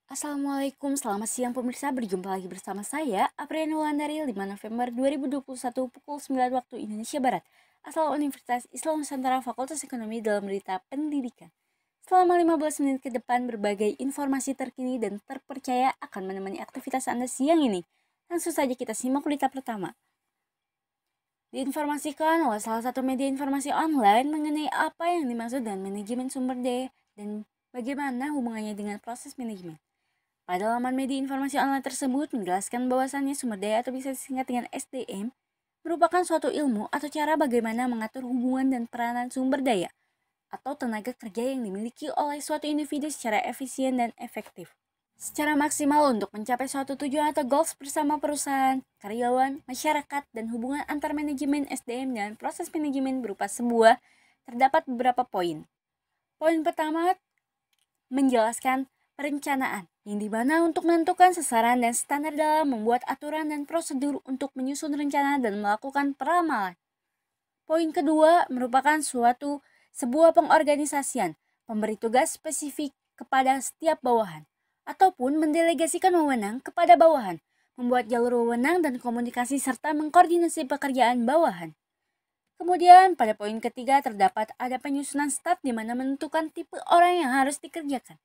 Assalamualaikum, selamat siang pemirsa. Berjumpa lagi bersama saya, Apriani Wulandari, 5 November 2021 pukul 9 waktu Indonesia Barat, asal Universitas Islam Nusantara Fakultas Ekonomi dalam berita pendidikan. Selama 15 menit ke depan, berbagai informasi terkini dan terpercaya akan menemani aktivitas Anda siang ini. Langsung saja kita simak berita pertama. Diinformasikan oleh salah satu media informasi online mengenai apa yang dimaksud dengan manajemen sumber daya dan bagaimana hubungannya dengan proses manajemen. Pada laman media informasi online tersebut menjelaskan bahwasannya sumber daya atau bisa disingkat dengan SDM merupakan suatu ilmu atau cara bagaimana mengatur hubungan dan peranan sumber daya atau tenaga kerja yang dimiliki oleh suatu individu secara efisien dan efektif. Secara maksimal untuk mencapai suatu tujuan atau goals bersama perusahaan, karyawan, masyarakat, dan hubungan antar manajemen SDM dan proses manajemen berupa sebuah, terdapat beberapa poin. Poin pertama, menjelaskan perencanaan, yang dimana untuk menentukan sasaran dan standar dalam membuat aturan dan prosedur untuk menyusun rencana dan melakukan peramalan. Poin kedua merupakan sebuah pengorganisasian, memberi tugas spesifik kepada setiap bawahan, ataupun mendelegasikan wewenang kepada bawahan, membuat jalur wewenang dan komunikasi serta mengkoordinasi pekerjaan bawahan. Kemudian pada poin ketiga terdapat ada penyusunan staf di mana menentukan tipe orang yang harus dikerjakan,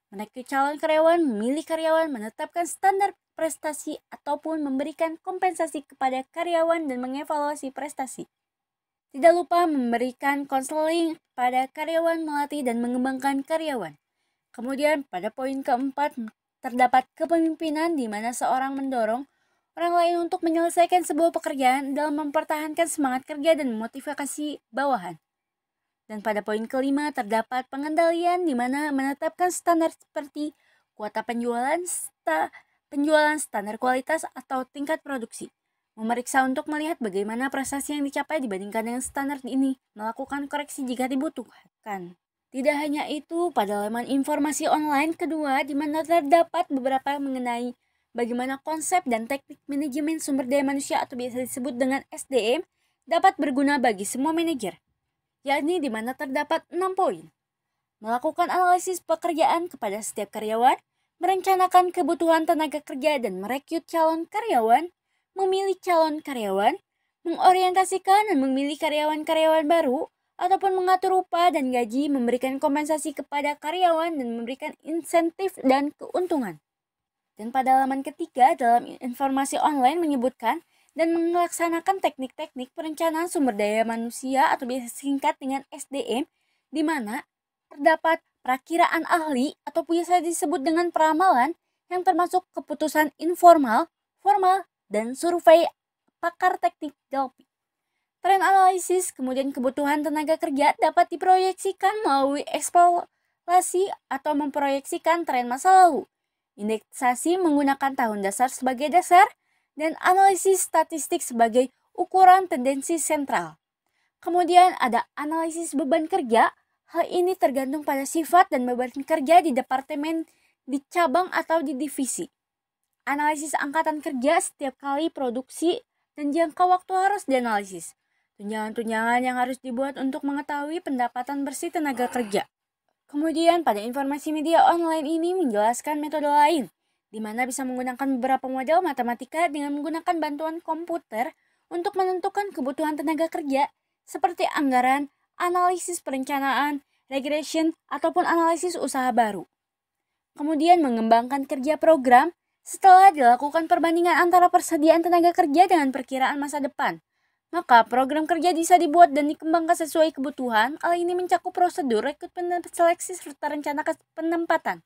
merekrut calon karyawan, memilih karyawan, menetapkan standar prestasi, ataupun memberikan kompensasi kepada karyawan dan mengevaluasi prestasi. Tidak lupa memberikan konseling pada karyawan, melatih dan mengembangkan karyawan. Kemudian pada poin keempat terdapat kepemimpinan di mana seorang mendorong orang lain untuk menyelesaikan sebuah pekerjaan dalam mempertahankan semangat kerja dan memotivasi bawahan. Dan pada poin kelima terdapat pengendalian di mana menetapkan standar seperti kuota penjualan, standar kualitas atau tingkat produksi. Memeriksa untuk melihat bagaimana prestasi yang dicapai dibandingkan dengan standar ini, melakukan koreksi jika dibutuhkan. Tidak hanya itu, pada laman informasi online kedua di mana terdapat beberapa mengenai bagaimana konsep dan teknik manajemen sumber daya manusia atau biasa disebut dengan SDM dapat berguna bagi semua manajer, yakni di mana terdapat 6 poin. Melakukan analisis pekerjaan kepada setiap karyawan, merencanakan kebutuhan tenaga kerja dan merekrut calon karyawan, memilih calon karyawan, mengorientasikan dan memilih karyawan-karyawan baru, ataupun mengatur upah dan gaji, memberikan kompensasi kepada karyawan, dan memberikan insentif dan keuntungan. Dan pada halaman ketiga dalam informasi online menyebutkan dan melaksanakan teknik-teknik perencanaan sumber daya manusia atau biasa singkat dengan SDM, di mana terdapat perakiraan ahli atau biasa disebut dengan peramalan yang termasuk keputusan informal, formal, dan survei pakar teknik Delphi. Tren analisis, kemudian kebutuhan tenaga kerja dapat diproyeksikan melalui eksplorasi atau memproyeksikan tren masa lalu. Indeksasi menggunakan tahun dasar sebagai dasar dan analisis statistik sebagai ukuran tendensi sentral. Kemudian ada analisis beban kerja. Hal ini tergantung pada sifat dan beban kerja di departemen, di cabang atau di divisi. Analisis angkatan kerja setiap kali produksi dan jangka waktu harus dianalisis. Tunjangan-tunjangan yang harus dibuat untuk mengetahui pendapatan bersih tenaga kerja. Kemudian pada informasi media online ini menjelaskan metode lain, di mana bisa menggunakan beberapa model matematika dengan menggunakan bantuan komputer untuk menentukan kebutuhan tenaga kerja, seperti anggaran, analisis perencanaan, regression, ataupun analisis usaha baru. Kemudian mengembangkan kerja program setelah dilakukan perbandingan antara persediaan tenaga kerja dengan perkiraan masa depan. Maka program kerja bisa dibuat dan dikembangkan sesuai kebutuhan. Hal ini mencakup prosedur rekrutmen dan seleksi serta rencana penempatan.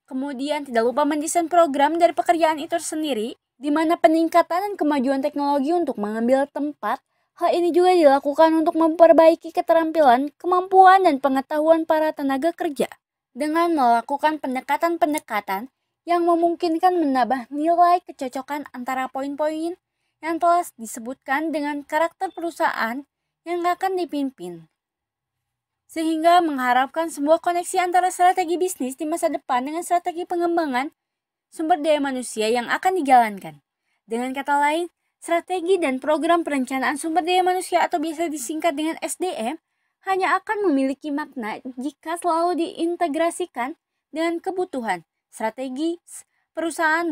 Kemudian tidak lupa mendesain program dari pekerjaan itu sendiri, di mana peningkatan dan kemajuan teknologi untuk mengambil tempat. Hal ini juga dilakukan untuk memperbaiki keterampilan, kemampuan, dan pengetahuan para tenaga kerja dengan melakukan pendekatan-pendekatan yang memungkinkan menambah nilai kecocokan antara poin-poin yang telah disebutkan dengan karakter perusahaan yang akan dipimpin, sehingga mengharapkan sebuah koneksi antara strategi bisnis di masa depan dengan strategi pengembangan sumber daya manusia yang akan dijalankan. Dengan kata lain, strategi dan program perencanaan sumber daya manusia atau biasa disingkat dengan SDM hanya akan memiliki makna jika selalu diintegrasikan dengan kebutuhan, strategi perusahaan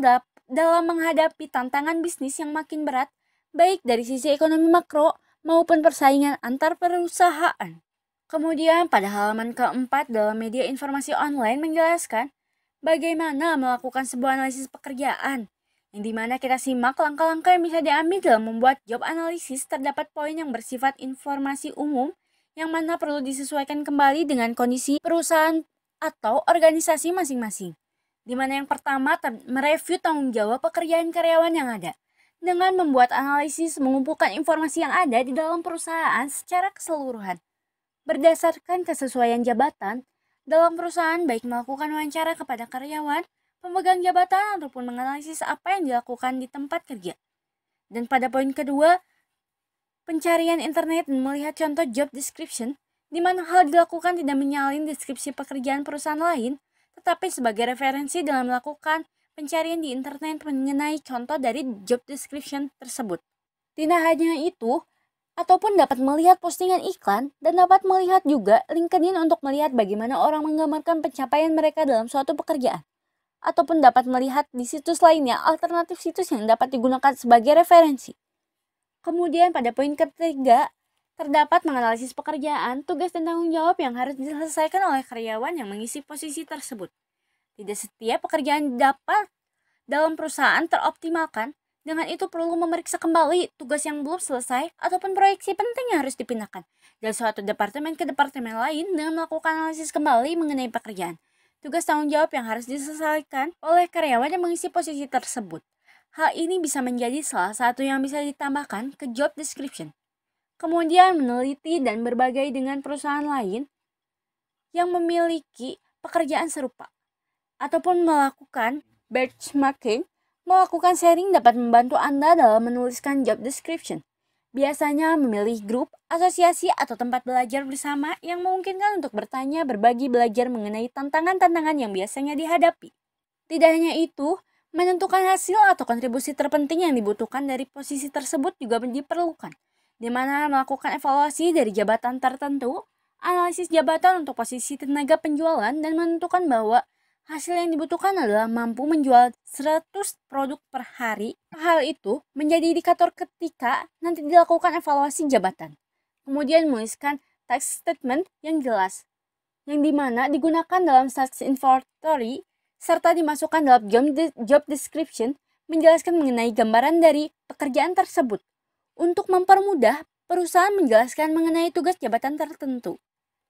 dalam menghadapi tantangan bisnis yang makin berat, baik dari sisi ekonomi makro maupun persaingan antar perusahaan. Kemudian pada halaman keempat dalam media informasi online menjelaskan bagaimana melakukan sebuah analisis pekerjaan, yang dimana kita simak langkah-langkah yang bisa diambil dalam membuat job analisis. Terdapat poin yang bersifat informasi umum yang mana perlu disesuaikan kembali dengan kondisi perusahaan atau organisasi masing-masing. Di mana yang pertama mereview tanggung jawab pekerjaan karyawan yang ada dengan membuat analisis mengumpulkan informasi yang ada di dalam perusahaan secara keseluruhan. Berdasarkan kesesuaian jabatan dalam perusahaan, baik melakukan wawancara kepada karyawan, pemegang jabatan, ataupun menganalisis apa yang dilakukan di tempat kerja. Dan pada poin kedua, pencarian internet dan melihat contoh job description, di mana hal dilakukan tidak menyalin deskripsi pekerjaan perusahaan lain, tetapi sebagai referensi dalam melakukan pencarian di internet mengenai contoh dari job description tersebut. Tidak hanya itu, ataupun dapat melihat postingan iklan dan dapat melihat juga LinkedIn untuk melihat bagaimana orang menggambarkan pencapaian mereka dalam suatu pekerjaan. Ataupun dapat melihat di situs lainnya alternatif situs yang dapat digunakan sebagai referensi. Kemudian pada poin ketiga, terdapat menganalisis pekerjaan, tugas dan tanggung jawab yang harus diselesaikan oleh karyawan yang mengisi posisi tersebut. Tidak setiap pekerjaan dapat dalam perusahaan teroptimalkan, dengan itu perlu memeriksa kembali tugas yang belum selesai ataupun proyeksi penting yang harus dipindahkan dari suatu departemen ke departemen lain dengan melakukan analisis kembali mengenai pekerjaan. Tugas tanggung jawab yang harus diselesaikan oleh karyawan yang mengisi posisi tersebut. Hal ini bisa menjadi salah satu yang bisa ditambahkan ke job description. Kemudian meneliti dan berbagai dengan perusahaan lain yang memiliki pekerjaan serupa. Ataupun melakukan benchmarking, melakukan sharing dapat membantu Anda dalam menuliskan job description. Biasanya memilih grup, asosiasi, atau tempat belajar bersama yang memungkinkan untuk bertanya, berbagi, belajar mengenai tantangan-tantangan yang biasanya dihadapi. Tidak hanya itu, menentukan hasil atau kontribusi terpenting yang dibutuhkan dari posisi tersebut juga diperlukan, di mana melakukan evaluasi dari jabatan tertentu, analisis jabatan untuk posisi tenaga penjualan, dan menentukan bahwa hasil yang dibutuhkan adalah mampu menjual 100 produk per hari. Hal itu menjadi indikator ketika nanti dilakukan evaluasi jabatan. Kemudian menuliskan task statement yang jelas, yang dimana digunakan dalam task inventory, serta dimasukkan dalam job description, menjelaskan mengenai gambaran dari pekerjaan tersebut, untuk mempermudah perusahaan menjelaskan mengenai tugas jabatan tertentu.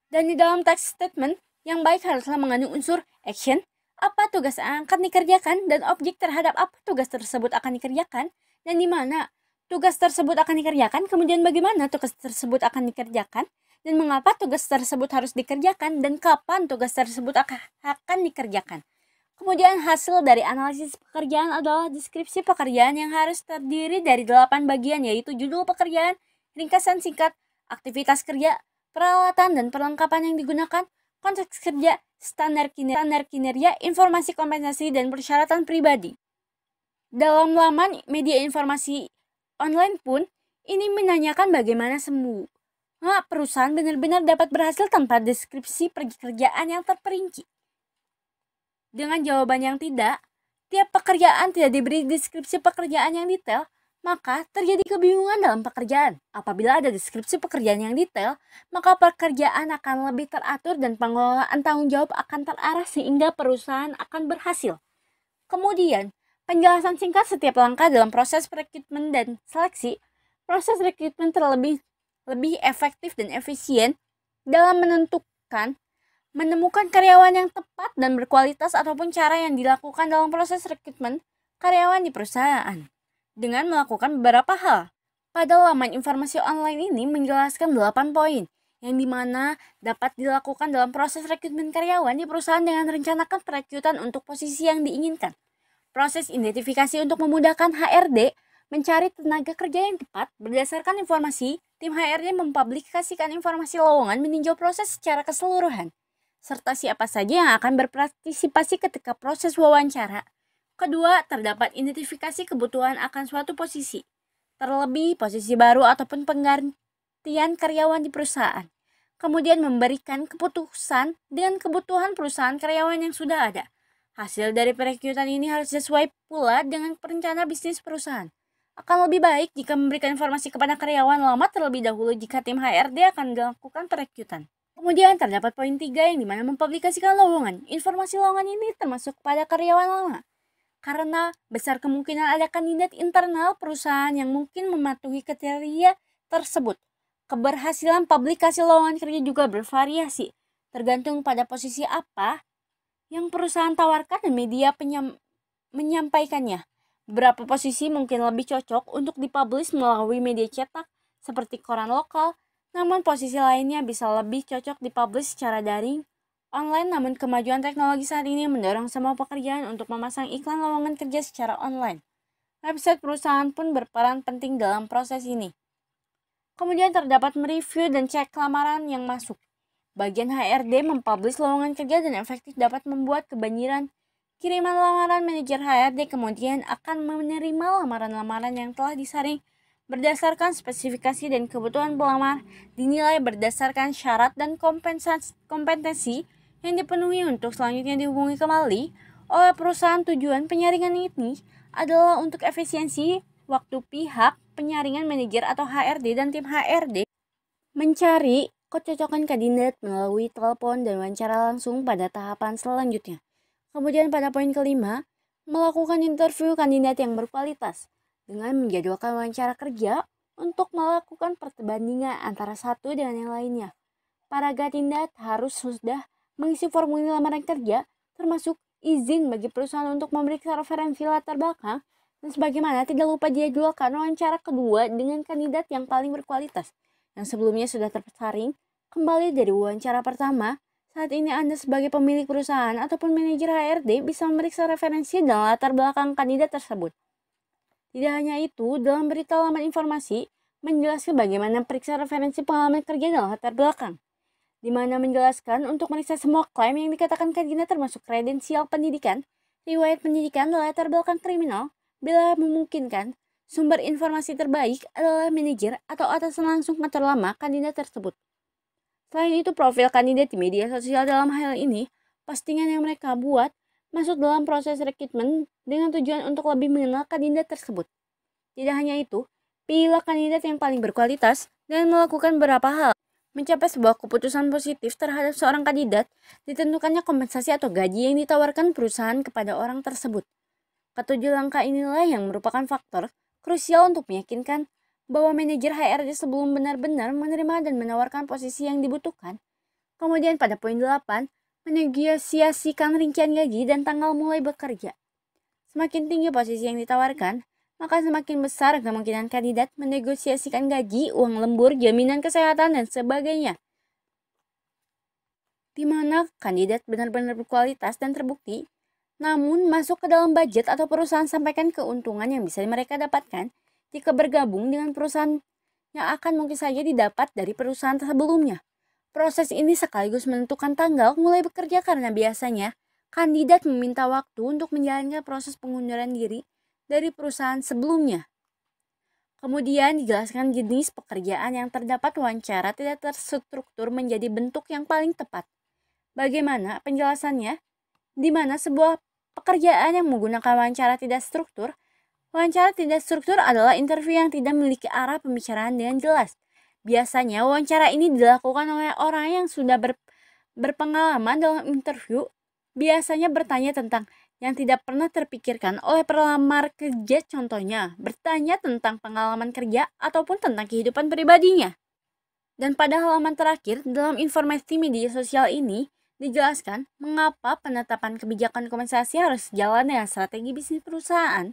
Dan di dalam task statement, yang baik haruslah mengandung unsur action, apa tugas yang akan dikerjakan, dan objek terhadap apa tugas tersebut akan dikerjakan, dan di mana tugas tersebut akan dikerjakan, kemudian bagaimana tugas tersebut akan dikerjakan, dan mengapa tugas tersebut harus dikerjakan, dan kapan tugas tersebut akan dikerjakan. Kemudian hasil dari analisis pekerjaan adalah deskripsi pekerjaan yang harus terdiri dari 8 bagian, yaitu judul pekerjaan, ringkasan singkat, aktivitas kerja, peralatan dan perlengkapan yang digunakan, konteks kerja, standar kinerja, informasi kompensasi, dan persyaratan pribadi. Dalam laman media informasi online pun, ini menanyakan bagaimana semua perusahaan benar-benar dapat berhasil tanpa deskripsi pekerjaan yang terperinci. Dengan jawaban yang tidak, tiap pekerjaan tidak diberi deskripsi pekerjaan yang detail, maka terjadi kebingungan dalam pekerjaan. Apabila ada deskripsi pekerjaan yang detail, maka pekerjaan akan lebih teratur dan pengelolaan tanggung jawab akan terarah sehingga perusahaan akan berhasil. Kemudian, penjelasan singkat setiap langkah dalam proses rekrutmen dan seleksi. Proses rekrutmen terlebih efektif dan efisien dalam menemukan karyawan yang tepat dan berkualitas ataupun cara yang dilakukan dalam proses rekrutmen karyawan di perusahaan dengan melakukan beberapa hal. Pada laman informasi online ini menjelaskan 8 poin yang dimana dapat dilakukan dalam proses rekrutmen karyawan di perusahaan dengan merencanakan perekrutan untuk posisi yang diinginkan. Proses identifikasi untuk memudahkan HRD mencari tenaga kerja yang tepat. Berdasarkan informasi, tim HRD mempublikasikan informasi lowongan meninjau proses secara keseluruhan, serta siapa saja yang akan berpartisipasi ketika proses wawancara. Kedua, terdapat identifikasi kebutuhan akan suatu posisi, terlebih posisi baru ataupun penggantian karyawan di perusahaan. Kemudian memberikan keputusan dengan kebutuhan perusahaan karyawan yang sudah ada. Hasil dari perekrutan ini harus sesuai pula dengan rencana bisnis perusahaan. Akan lebih baik jika memberikan informasi kepada karyawan lama terlebih dahulu jika tim HRD akan melakukan perekrutan. Kemudian terdapat poin 3 yang dimana mempublikasikan lowongan. Informasi lowongan ini termasuk pada karyawan lama. Karena besar kemungkinan ada kandidat internal perusahaan yang mungkin mematuhi kriteria tersebut. Keberhasilan publikasi lowongan kerja juga bervariasi, tergantung pada posisi apa yang perusahaan tawarkan dan media menyampaikannya. Beberapa posisi mungkin lebih cocok untuk dipublish melalui media cetak seperti koran lokal, namun posisi lainnya bisa lebih cocok dipublish secara daring online. Namun kemajuan teknologi saat ini mendorong semua pekerjaan untuk memasang iklan lowongan kerja secara online. Website perusahaan pun berperan penting dalam proses ini. Kemudian terdapat mereview dan cek lamaran yang masuk. Bagian HRD mempublish lowongan kerja dan efektif dapat membuat kebanjiran kiriman lamaran. Manajer HRD kemudian akan menerima lamaran-lamaran yang telah disaring berdasarkan spesifikasi dan kebutuhan pelamar, dinilai berdasarkan syarat dan kompetensi yang dipenuhi untuk selanjutnya dihubungi kembali oleh perusahaan. Tujuan penyaringan ini adalah untuk efisiensi waktu pihak penyaringan, manajer atau HRD dan tim HRD mencari kecocokan kandidat melalui telepon dan wawancara langsung pada tahapan selanjutnya. Kemudian pada poin kelima, melakukan interview kandidat yang berkualitas dengan menjadwalkan wawancara kerja untuk melakukan perbandingan antara satu dengan yang lainnya. Para kandidat harus sudah mengisi formulir lamaran kerja, termasuk izin bagi perusahaan untuk memeriksa referensi latar belakang, dan sebagaimana tidak lupa dijadwalkan wawancara kedua dengan kandidat yang paling berkualitas, yang sebelumnya sudah tersaring kembali dari wawancara pertama. Saat ini Anda sebagai pemilik perusahaan ataupun manajer HRD bisa memeriksa referensi dan latar belakang kandidat tersebut. Tidak hanya itu, dalam berita laman informasi menjelaskan bagaimana periksa referensi pengalaman kerja dan latar belakang, di mana menjelaskan untuk meriksa semua klaim yang dikatakan kandidat termasuk kredensial pendidikan, riwayat pendidikan, dan latar belakang kriminal. Bila memungkinkan, sumber informasi terbaik adalah manajer atau atasan langsung kantor lama kandidat tersebut. Selain itu, profil kandidat di media sosial dalam hal ini, postingan yang mereka buat masuk dalam proses rekrutmen dengan tujuan untuk lebih mengenal kandidat tersebut. Tidak hanya itu, pilihlah kandidat yang paling berkualitas dan melakukan beberapa hal. Mencapai sebuah keputusan positif terhadap seorang kandidat, ditentukannya kompensasi atau gaji yang ditawarkan perusahaan kepada orang tersebut. Ketujuh langkah inilah yang merupakan faktor krusial untuk meyakinkan bahwa manajer HRD sebelum benar-benar menerima dan menawarkan posisi yang dibutuhkan. Kemudian pada poin 8, menegosiasikan rincian gaji dan tanggal mulai bekerja. Semakin tinggi posisi yang ditawarkan, maka semakin besar kemungkinan kandidat menegosiasikan gaji, uang lembur, jaminan kesehatan, dan sebagainya. Di mana kandidat benar-benar berkualitas dan terbukti, namun masuk ke dalam budget atau perusahaan sampaikan keuntungan yang bisa mereka dapatkan jika bergabung dengan perusahaan yang akan mungkin saja didapat dari perusahaan sebelumnya. Proses ini sekaligus menentukan tanggal mulai bekerja karena biasanya kandidat meminta waktu untuk menjalankan proses pengunduran diri dari perusahaan sebelumnya. Kemudian dijelaskan jenis pekerjaan yang terdapat wawancara tidak terstruktur menjadi bentuk yang paling tepat. Bagaimana penjelasannya? Di mana sebuah pekerjaan yang menggunakan wawancara tidak struktur. Wawancara tidak struktur adalah interview yang tidak memiliki arah pembicaraan dengan jelas. Biasanya wawancara ini dilakukan oleh orang yang sudah berpengalaman dalam interview, biasanya bertanya tentang yang tidak pernah terpikirkan oleh pelamar kerja, contohnya bertanya tentang pengalaman kerja ataupun tentang kehidupan pribadinya. Dan pada halaman terakhir dalam informasi media sosial ini dijelaskan mengapa penetapan kebijakan kompensasi harus sejalan dengan strategi bisnis perusahaan,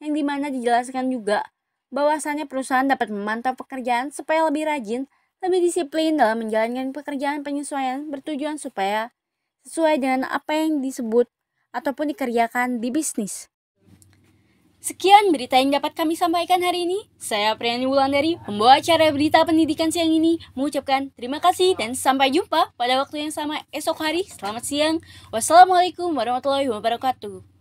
yang dimana dijelaskan juga bahwasannya perusahaan dapat memantau pekerjaan supaya lebih rajin, lebih disiplin dalam menjalankan pekerjaan. Penyesuaian bertujuan supaya sesuai dengan apa yang disebut ataupun dikerjakan di bisnis. Sekian berita yang dapat kami sampaikan hari ini. Saya Priani Wulandari, pembawa acara berita pendidikan siang ini, mengucapkan terima kasih dan sampai jumpa pada waktu yang sama esok hari. Selamat siang. Wassalamualaikum warahmatullahi wabarakatuh.